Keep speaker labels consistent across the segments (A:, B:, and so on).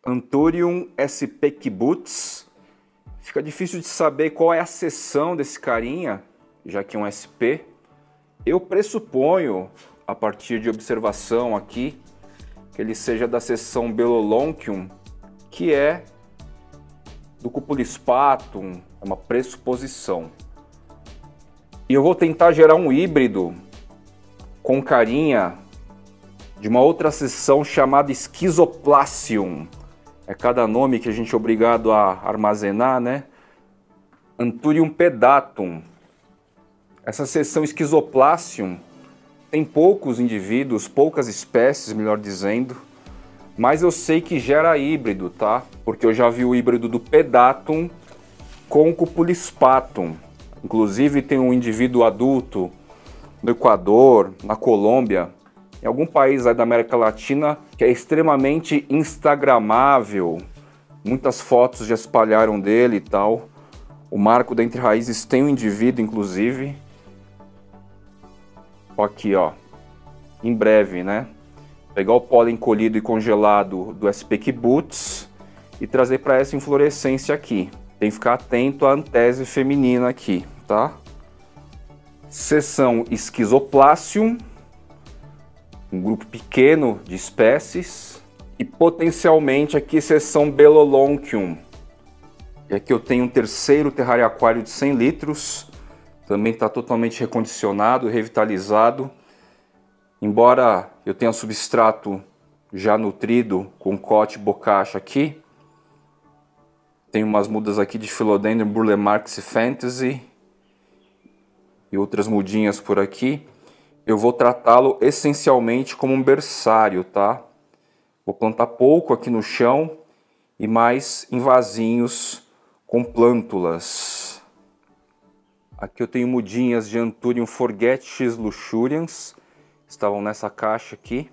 A: Anthurium sp Kibbutz. Fica difícil de saber qual é a seção desse carinha, já que é um SP. Eu pressuponho, a partir de observação aqui, que ele seja da seção Beloloncium, que é do Cupulispatum, é uma pressuposição. E eu vou tentar gerar um híbrido com carinha de uma outra seção chamada Schizoplacium. É cada nome que a gente é obrigado a armazenar, né? Anthurium pedatum. Essa seção Schizoplacium tem poucos indivíduos, poucas espécies, melhor dizendo, mas eu sei que gera híbrido, tá? Porque eu já vi o híbrido do pedatum com o Cupulispatum. Inclusive tem um indivíduo adulto no Equador, na Colômbia, em algum país aí da América Latina, que é extremamente instagramável. Muitas fotos já espalharam dele e tal. O Marco da Entre Raízes tem um indivíduo, inclusive. Aqui, ó. Em breve, né? Pegar o pólen colhido e congelado do sp Kibbutz e trazer para essa inflorescência aqui. Tem que ficar atento à antese feminina aqui, tá? Seção Schizoplacium, um grupo pequeno de espécies, e potencialmente aqui seção Beloloncium. E aqui eu tenho um terceiro terrário aquário de 100 litros, também está totalmente recondicionado, revitalizado. Embora eu tenha substrato já nutrido com cote bocacha aqui, tem umas mudas aqui de Philodendron Burlemarx Fantasy e outras mudinhas por aqui. Eu vou tratá-lo essencialmente como um berçário, tá? Vou plantar pouco aqui no chão e mais em vasinhos com plântulas. Aqui eu tenho mudinhas de Anthurium Forget X Luxurians. Estavam nessa caixa aqui.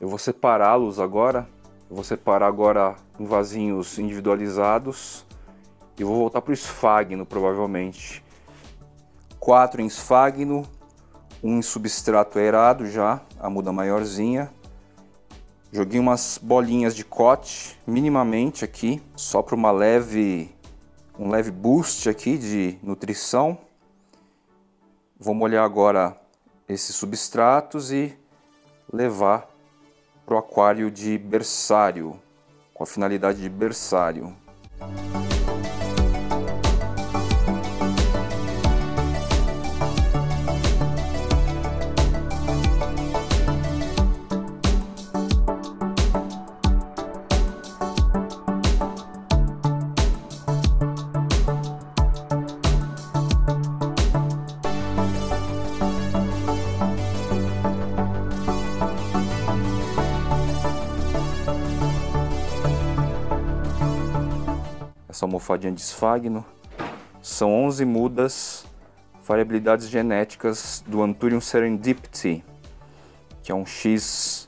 A: Eu vou separá-los agora. Eu vou separar agora em vasinhos individualizados. E vou voltar para o esfagno, provavelmente. 4 em esfagno. Um em substrato aerado já, a muda maiorzinha. Joguei umas bolinhas de cote, minimamente aqui, só para um leve boost aqui de nutrição. Vou molhar agora esses substratos e levar para o aquário de berçário, com a finalidade de berçário. Essa almofadinha de esfagno. São 11 mudas, variabilidades genéticas do Anthurium Serendipity, que é um X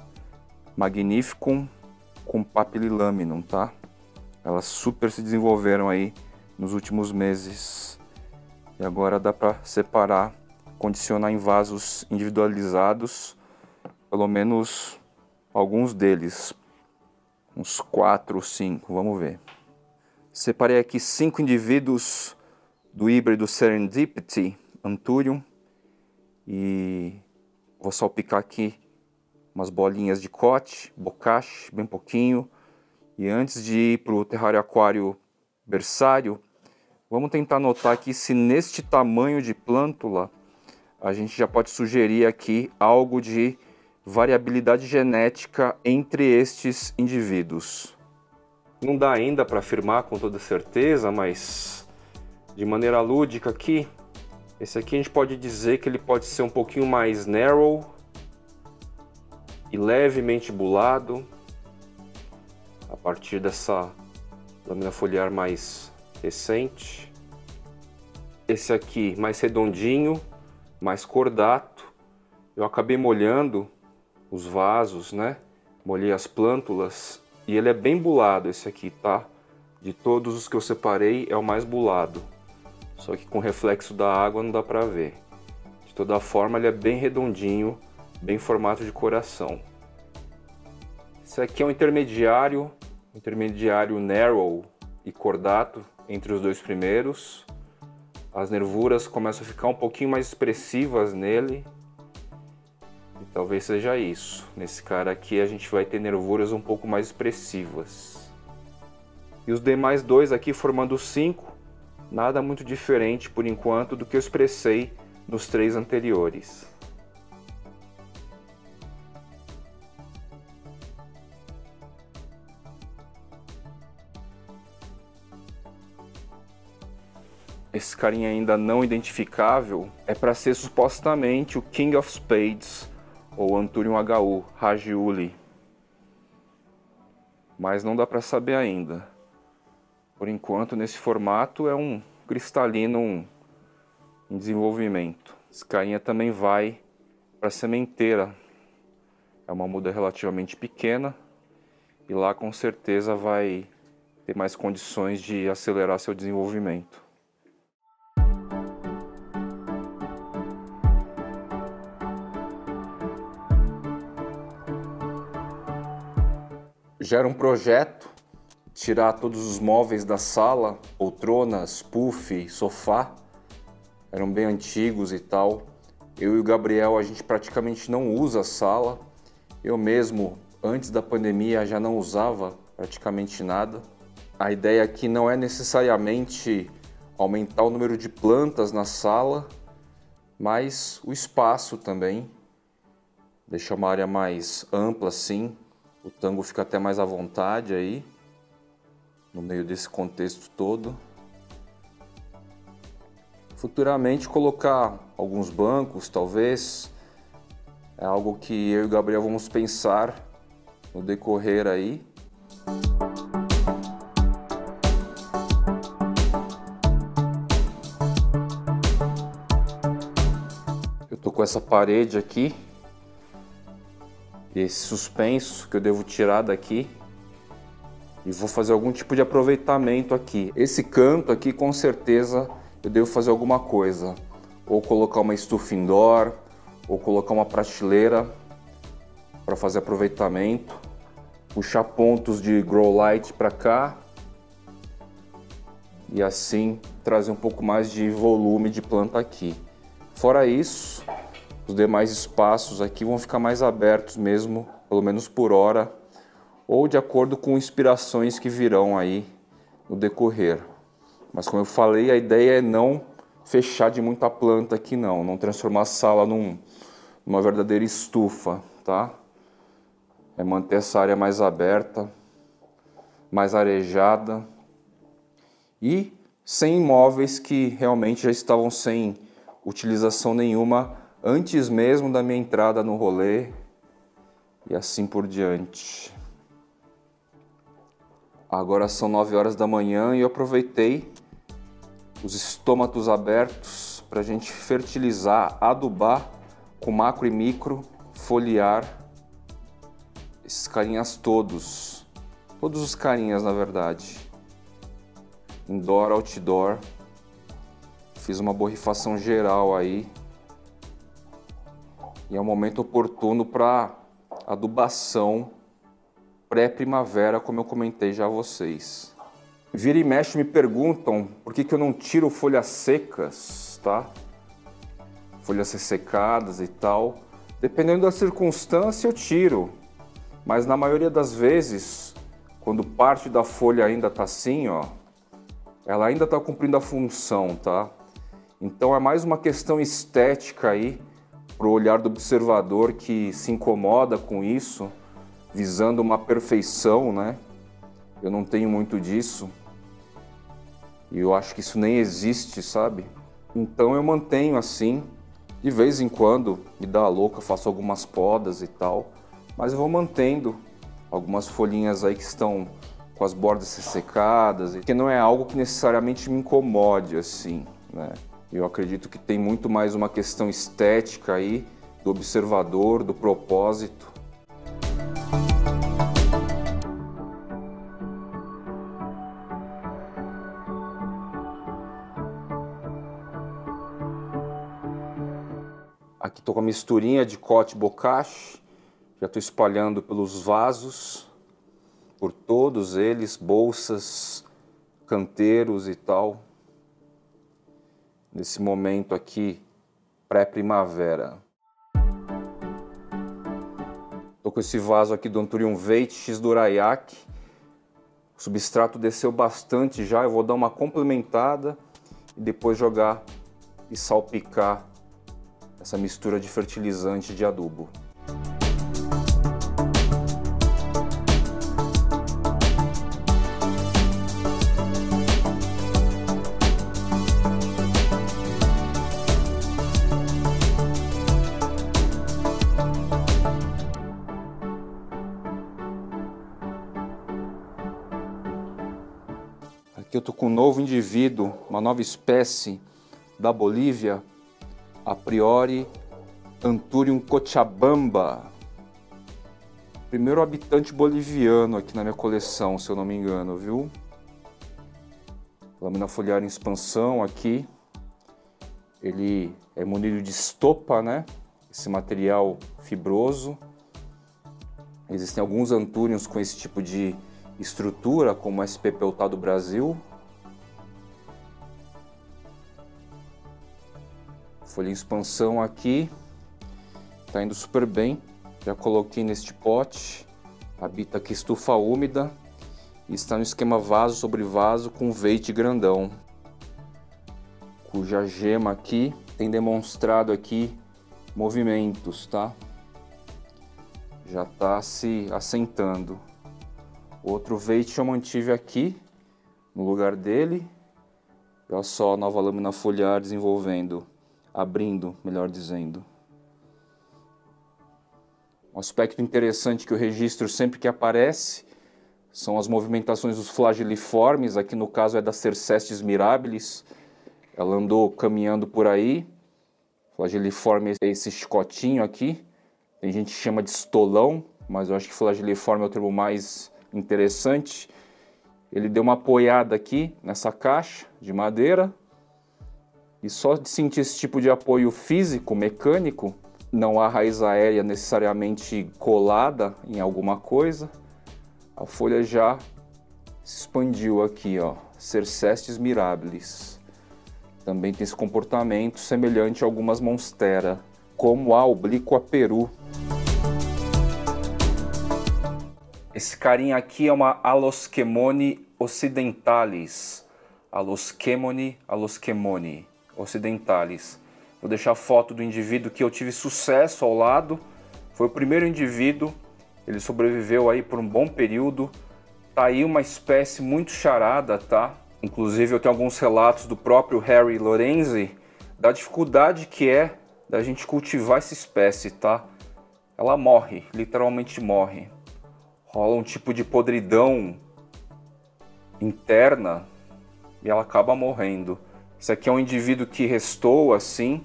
A: Magnificum com Papililaminum, tá? Elas super se desenvolveram aí nos últimos meses. E agora dá para separar, condicionar em vasos individualizados, pelo menos alguns deles. Uns 4 ou 5, vamos ver. Separei aqui 5 indivíduos do híbrido Serendipity Anthurium e vou salpicar aqui umas bolinhas de cote, bocache, bem pouquinho. E antes de ir para o terrário aquário berçário, vamos tentar notar aqui se neste tamanho de plântula a gente já pode sugerir aqui algo de variabilidade genética entre estes indivíduos. Não dá ainda para afirmar com toda certeza, mas de maneira lúdica aqui, esse aqui a gente pode dizer que ele pode ser um pouquinho mais narrow e levemente bulado, a partir dessa lâmina foliar mais recente. Esse aqui mais redondinho, mais cordato. Eu acabei molhando os vasos, né? Molhei as plântulas. E ele é bem bulado esse aqui, tá? De todos os que eu separei, é o mais bulado. Só que com reflexo da água não dá pra ver. De toda forma, ele é bem redondinho, bem formato de coração. Esse aqui é um intermediário, intermediário narrow e cordato entre os dois primeiros. As nervuras começam a ficar um pouquinho mais expressivas nele. E talvez seja isso. Nesse cara aqui a gente vai ter nervuras um pouco mais expressivas. E os demais dois aqui formando 5, nada muito diferente por enquanto do que eu expressei nos 3 anteriores. Esse carinha ainda não identificável é para ser supostamente o King of Spades ou Anthurium HU, Rajiuli. Mas não dá para saber ainda. Por enquanto, nesse formato, é um cristalino em desenvolvimento. Esse carinha também vai para a sementeira. É uma muda relativamente pequena e lá com certeza vai ter mais condições de acelerar seu desenvolvimento. Já era um projeto tirar todos os móveis da sala, poltronas, puff, sofá, eram bem antigos e tal. Eu e o Gabriel, a gente praticamente não usa a sala. Eu mesmo, antes da pandemia, já não usava praticamente nada. A ideia aqui não é necessariamente aumentar o número de plantas na sala, mas o espaço também. Deixar uma área mais ampla assim. O tango fica até mais à vontade aí, no meio desse contexto todo. Futuramente colocar alguns bancos, talvez. É algo que eu e o Gabriel vamos pensar no decorrer aí. Eu tô com essa parede aqui. Esse suspenso que eu devo tirar daqui e vou fazer algum tipo de aproveitamento aqui. Esse canto aqui com certeza eu devo fazer alguma coisa, ou colocar uma estufa indoor, ou colocar uma prateleira para fazer aproveitamento, puxar pontos de grow light para cá e assim trazer um pouco mais de volume de planta aqui. Fora isso, os demais espaços aqui vão ficar mais abertos mesmo, pelo menos por hora, ou de acordo com inspirações que virão aí no decorrer. Mas como eu falei, a ideia é não fechar de muita planta aqui não transformar a sala numa verdadeira estufa, tá? É manter essa área mais aberta, mais arejada e sem imóveis que realmente já estavam sem utilização nenhuma antes mesmo da minha entrada no rolê e assim por diante. Agora são 9 horas da manhã e eu aproveitei os estômatos abertos para a gente fertilizar, adubar com macro e micro, foliar esses carinhas todos os carinhas na verdade, indoor, outdoor. Fiz uma borrifação geral aí. E é um momento oportuno para adubação pré-primavera, como eu comentei já a vocês. Vira e mexe me perguntam por que eu não tiro folhas secas, tá? Folhas ressecadas e tal. Dependendo da circunstância eu tiro, mas na maioria das vezes, quando parte da folha ainda tá assim, ó, ela ainda tá cumprindo a função, tá? Então é mais uma questão estética aí, para o olhar do observador que se incomoda com isso, visando uma perfeição, né? Eu não tenho muito disso. E eu acho que isso nem existe, sabe? Então eu mantenho assim. De vez em quando me dá a louca, faço algumas podas e tal. Mas eu vou mantendo algumas folhinhas aí que estão com as bordas ressecadas. Porque não é algo que necessariamente me incomode assim, né? Eu acredito que tem muito mais uma questão estética aí, do observador, do propósito. Aqui estou com a misturinha de cote bokashi, já estou espalhando pelos vasos. por todos eles, bolsas, canteiros e tal. Nesse momento aqui, pré-primavera. Tô com esse vaso aqui do Anthurium Veit X Doraiak. O substrato desceu bastante já, eu vou dar uma complementada e depois jogar e salpicar essa mistura de fertilizante de adubo. Aqui eu tô com um novo indivíduo, uma nova espécie da Bolívia, a priori Anthurium cochabamba. Primeiro habitante boliviano aqui na minha coleção, se eu não me engano, viu? Lâmina foliar em expansão aqui. Ele é munido de estopa, né? Esse material fibroso. Existem alguns Anthuriums com esse tipo de estrutura, como o SP Peltá do Brasil. Folha em expansão aqui, tá indo super bem. Já coloquei neste pote, habita aqui estufa úmida e está no esquema vaso sobre vaso com Veit grandão, cuja gema aqui tem demonstrado aqui movimentos, tá? Já está se assentando. Outro Veit eu mantive aqui no lugar dele. Olha só a nova lâmina foliar desenvolvendo, abrindo, melhor dizendo. Um aspecto interessante que eu registro sempre que aparece são as movimentações dos flageliformes. Aqui no caso é da Cercestes mirabilis. Ela andou caminhando por aí. Flageliforme é esse chicotinho aqui. Tem gente que chama de estolão, mas eu acho que flageliforme é o termo mais interessante. Ele deu uma apoiada aqui nessa caixa de madeira e só de sentir esse tipo de apoio físico, mecânico, não há raiz aérea necessariamente colada em alguma coisa, a folha já se expandiu aqui, ó, Cercestes mirabilis. Também tem esse comportamento semelhante a algumas monstera, como a Obliqua peru. Esse carinha aqui é uma Aloschemone occidentalis. Aloschemone occidentalis. Vou deixar a foto do indivíduo que eu tive sucesso ao lado. Foi o primeiro indivíduo. Ele sobreviveu aí por um bom período. Tá aí uma espécie muito charada, tá? Inclusive eu tenho alguns relatos do próprio Harry Lorenzi da dificuldade que é da gente cultivar essa espécie, tá? Ela morre, literalmente morre. Rola um tipo de podridão interna e ela acaba morrendo. Esse aqui é um indivíduo que restou assim.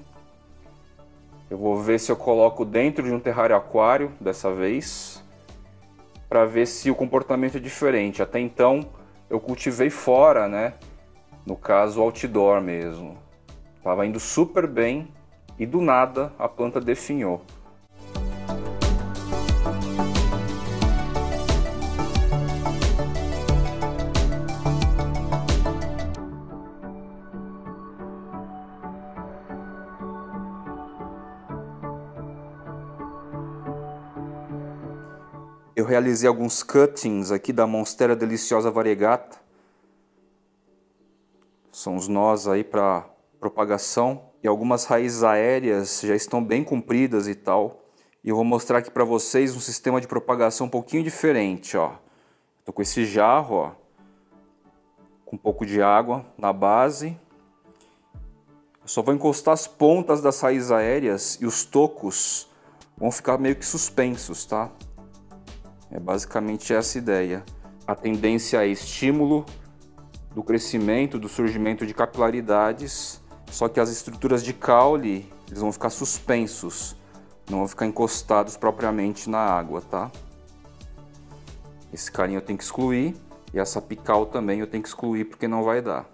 A: Eu vou ver se eu coloco dentro de um terrário aquário dessa vez, para ver se o comportamento é diferente. Até então eu cultivei fora, né? No caso outdoor mesmo. Tava indo super bem e do nada a planta definhou. Eu realizei alguns cuttings aqui da Monstera deliciosa variegata. São os nós aí para propagação. E algumas raízes aéreas já estão bem compridas e tal. E eu vou mostrar aqui para vocês um sistema de propagação um pouquinho diferente, ó. Tô com esse jarro, ó, com um pouco de água na base. Eu só vou encostar as pontas das raízes aéreas e os tocos vão ficar meio que suspensos, tá? É basicamente essa a ideia. A tendência é estímulo do crescimento, do surgimento de capilaridades, só que as estruturas de caule eles vão ficar suspensos, não vão ficar encostados propriamente na água, tá? Esse carinha eu tenho que excluir e essa apical também eu tenho que excluir porque não vai dar.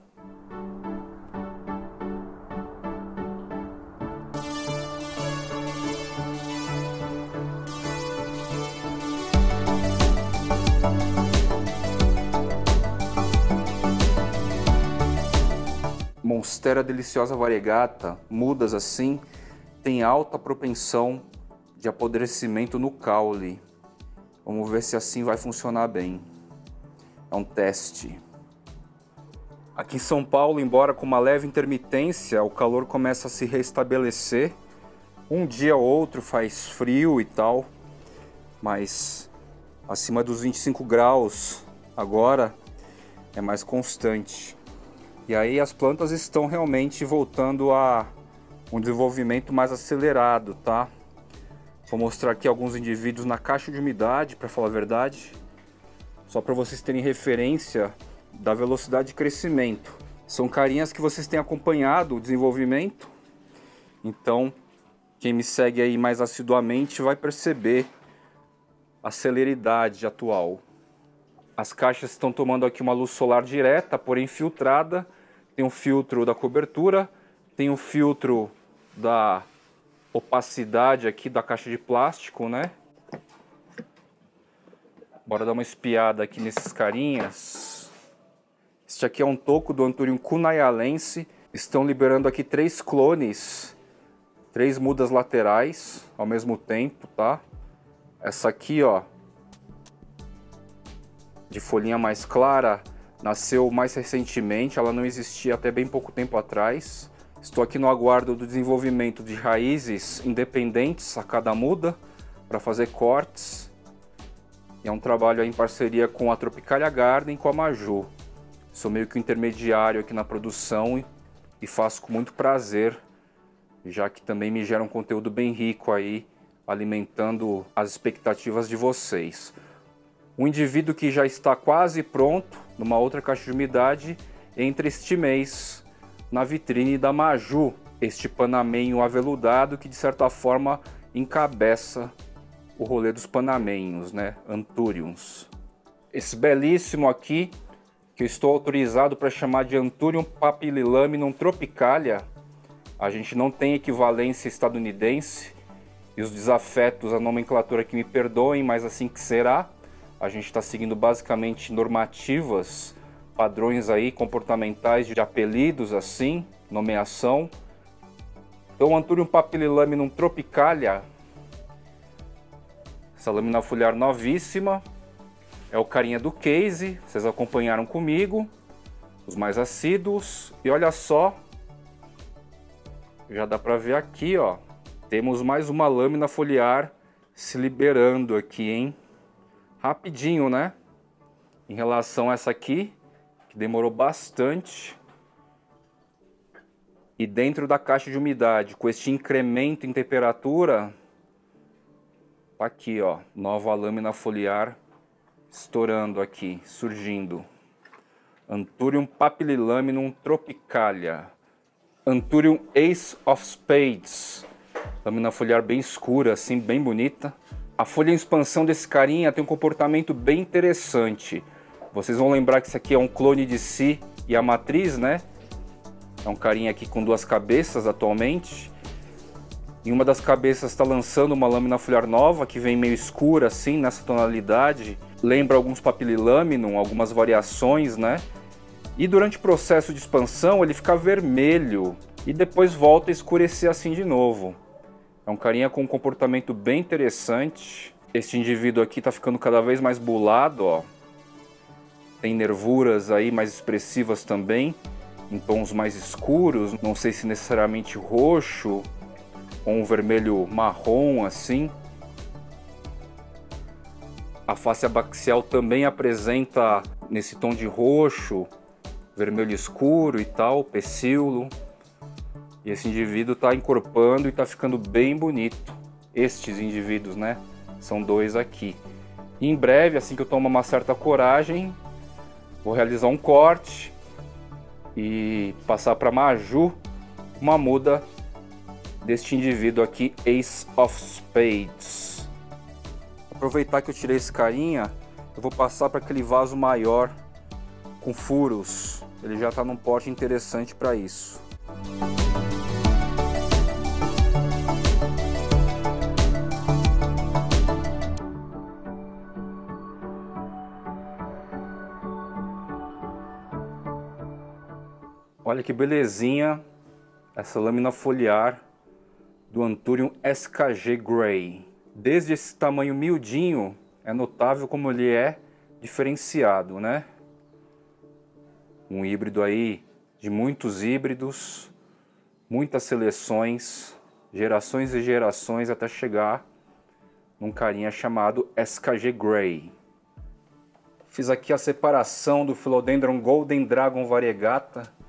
A: Monstera deliciosa variegata, mudas assim, tem alta propensão de apodrecimento no caule. Vamos ver se assim vai funcionar bem. É um teste. Aqui em São Paulo, embora com uma leve intermitência, o calor começa a se restabelecer. Um dia ou outro faz frio e tal, mas acima dos 25 graus agora é mais constante. E aí as plantas estão realmente voltando a um desenvolvimento mais acelerado, tá? Vou mostrar aqui alguns indivíduos na caixa de umidade, para falar a verdade, só para vocês terem referência da velocidade de crescimento. São carinhas que vocês têm acompanhado o desenvolvimento, então quem me segue aí mais assiduamente vai perceber a celeridade atual. As caixas estão tomando aqui uma luz solar direta, porém filtrada. Tem um filtro da cobertura, tem um filtro da opacidade aqui da caixa de plástico, né? Bora dar uma espiada aqui nesses carinhas. Este aqui é um toco do Anthurium cunayalense. Estão liberando aqui 3 clones, 3 mudas laterais ao mesmo tempo, tá? Essa aqui, ó, de folhinha mais clara, nasceu mais recentemente, ela não existia até bem pouco tempo atrás. Estou aqui no aguardo do desenvolvimento de raízes independentes a cada muda para fazer cortes. E é um trabalho aí em parceria com a Tropicalia Garden e com a Maju. Sou meio que um intermediário aqui na produção e faço com muito prazer, já que também me gera um conteúdo bem rico aí, alimentando as expectativas de vocês. Um indivíduo que já está quase pronto, numa outra caixa de umidade, entra este mês na vitrine da Maju, este panamenho aveludado que de certa forma encabeça o rolê dos panamenhos, né? Anthuriums. Esse belíssimo aqui, que eu estou autorizado para chamar de Anthurium papillilaminum tropicalia, a gente não tem equivalência estadunidense, e os desafetos, a nomenclatura que me perdoem, mas assim que será. A gente está seguindo basicamente normativas, padrões aí comportamentais de apelidos assim, nomeação. Então, Anthurium papillilaminum tropicalia, essa lâmina foliar novíssima, é o carinha do case, vocês acompanharam comigo, os mais assíduos. E olha só, já dá para ver aqui, ó, temos mais uma lâmina foliar se liberando aqui, hein? Rapidinho, né? Em relação a essa aqui, que demorou bastante. E dentro da caixa de umidade, com este incremento em temperatura, tá aqui, ó, nova lâmina foliar estourando aqui, surgindo. Anthurium papillilaminum tropicalia. Anthurium Ace of Spades. Lâmina foliar bem escura, assim, bem bonita. A folha em expansão desse carinha tem um comportamento bem interessante. Vocês vão lembrar que isso aqui é um clone de si e a matriz, né? É um carinha aqui com 2 cabeças atualmente. E uma das cabeças está lançando uma lâmina foliar nova, que vem meio escura assim, nessa tonalidade. Lembra alguns papillilaminum, algumas variações, né? E durante o processo de expansão ele fica vermelho e depois volta a escurecer assim de novo. É um carinha com um comportamento bem interessante. Este indivíduo aqui está ficando cada vez mais bulado, ó. Tem nervuras aí mais expressivas também, em tons mais escuros, não sei se necessariamente roxo, ou um vermelho marrom assim. A face abaxial também apresenta nesse tom de roxo, vermelho escuro e tal, pecíolo. E esse indivíduo está encorpando e está ficando bem bonito. Estes indivíduos, né? São 2 aqui. E em breve, assim que eu tomo uma certa coragem, vou realizar um corte e passar para Maju uma muda deste indivíduo aqui, Ace of Spades. Aproveitar que eu tirei esse carinha, eu vou passar para aquele vaso maior com furos. Ele já está num porte interessante para isso. Olha que belezinha essa lâmina foliar do Anthurium SKG Grey. Desde esse tamanho miudinho, é notável como ele é diferenciado, né? Um híbrido aí de muitos híbridos, muitas seleções, gerações e gerações até chegar num carinha chamado SKG Grey. Fiz aqui a separação do Philodendron Golden Dragon Variegata.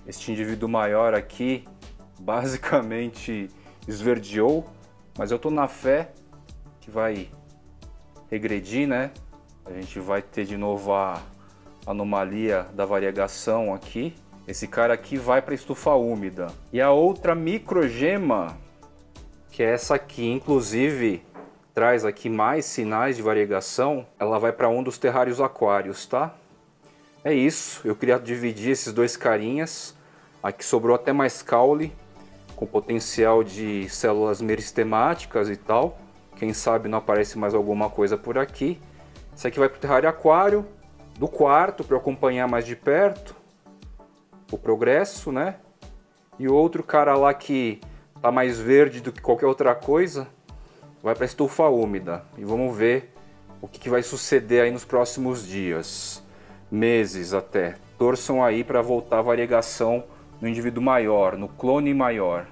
A: Este indivíduo maior aqui basicamente esverdeou, mas eu tô na fé que vai regredir, né? A gente vai ter de novo a anomalia da variegação aqui. Esse cara aqui vai para estufa úmida. E a outra microgema, que é essa aqui, inclusive traz aqui mais sinais de variegação, ela vai para um dos terrários aquários, tá? É isso, eu queria dividir esses dois carinhas. Aqui sobrou até mais caule, com potencial de células meristemáticas e tal. Quem sabe não aparece mais alguma coisa por aqui. Esse aqui vai para o terrário aquário do quarto, para eu acompanhar mais de perto o progresso, né? E o outro cara lá que tá mais verde do que qualquer outra coisa vai para a estufa úmida. E vamos ver o que vai suceder aí nos próximos dias, meses até. Torçam aí para voltar a variegação no indivíduo maior, no clone maior.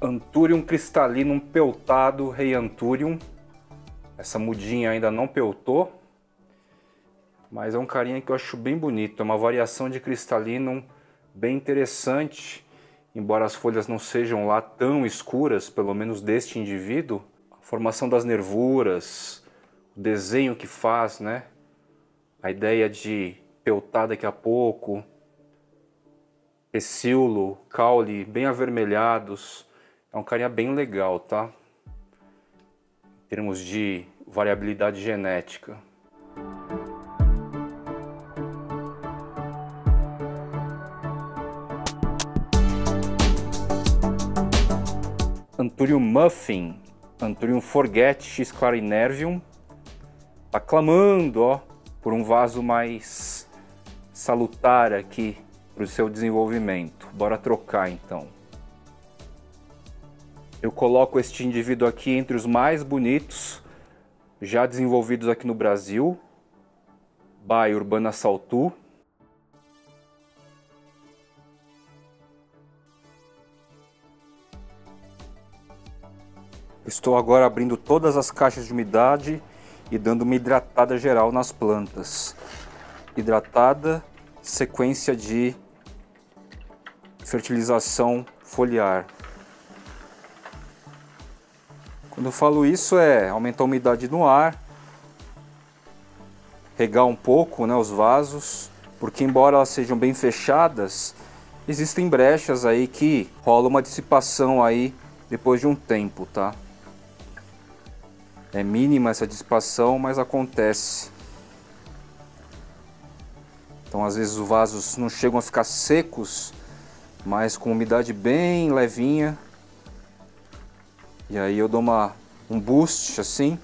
A: Anthurium Crystallinum peltado, Rei Anthurium. Essa mudinha ainda não peltou, mas é um carinha que eu acho bem bonito. É uma variação de Crystallinum bem interessante, embora as folhas não sejam lá tão escuras, pelo menos deste indivíduo. A formação das nervuras, o desenho que faz, né? A ideia de peltar daqui a pouco, pecíolo, caule bem avermelhados. É um carinha bem legal, tá? Em termos de variabilidade genética. Anthurium Muffin, Anthurium Forget X Clarinervium. Tá clamando, ó, por um vaso mais salutar aqui para o seu desenvolvimento. Bora trocar então. Eu coloco este indivíduo aqui entre os mais bonitos já desenvolvidos aqui no Brasil. By Urbana Saltu. Estou agora abrindo todas as caixas de umidade e dando uma hidratada geral nas plantas. Hidratada, sequência de fertilização foliar. Quando eu falo isso é aumentar a umidade no ar, regar um pouco, né, os vasos, porque embora elas sejam bem fechadas, existem brechas aí que rola uma dissipação aí depois de um tempo, tá? É mínima essa dissipação, mas acontece. Então às vezes os vasos não chegam a ficar secos, mas com umidade bem levinha. E aí eu dou um boost assim,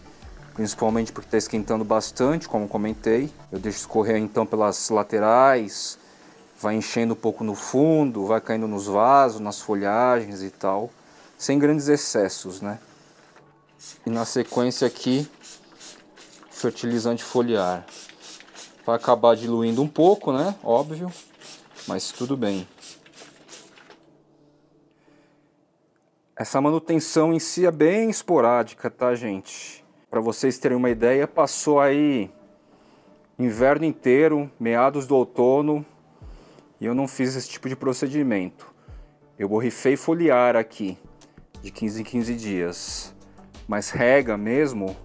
A: principalmente porque está esquentando bastante, como comentei. Eu deixo escorrer então pelas laterais, vai enchendo um pouco no fundo, vai caindo nos vasos, nas folhagens e tal, sem grandes excessos, né? E na sequência aqui, fertilizante foliar. Vai acabar diluindo um pouco, né? Óbvio, mas tudo bem. Essa manutenção em si é bem esporádica, tá, gente? Para vocês terem uma ideia, passou aí inverno inteiro, meados do outono, e eu não fiz esse tipo de procedimento. Eu borrifei foliar aqui, de 15 em 15 dias. Mas rega mesmo,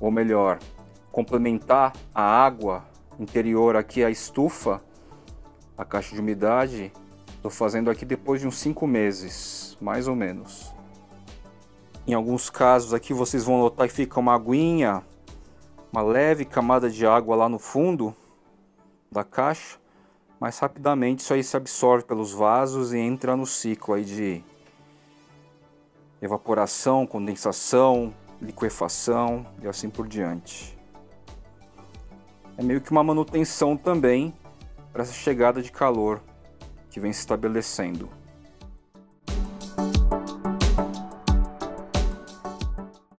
A: ou melhor, complementar a água interior aqui, a estufa, a caixa de umidade, estou fazendo aqui depois de uns 5 meses, mais ou menos. Em alguns casos aqui vocês vão notar que fica uma aguinha, uma leve camada de água lá no fundo da caixa, mas rapidamente isso aí se absorve pelos vasos e entra no ciclo aí de evaporação, condensação, liquefação e assim por diante. É meio que uma manutenção também para essa chegada de calor que vem se estabelecendo.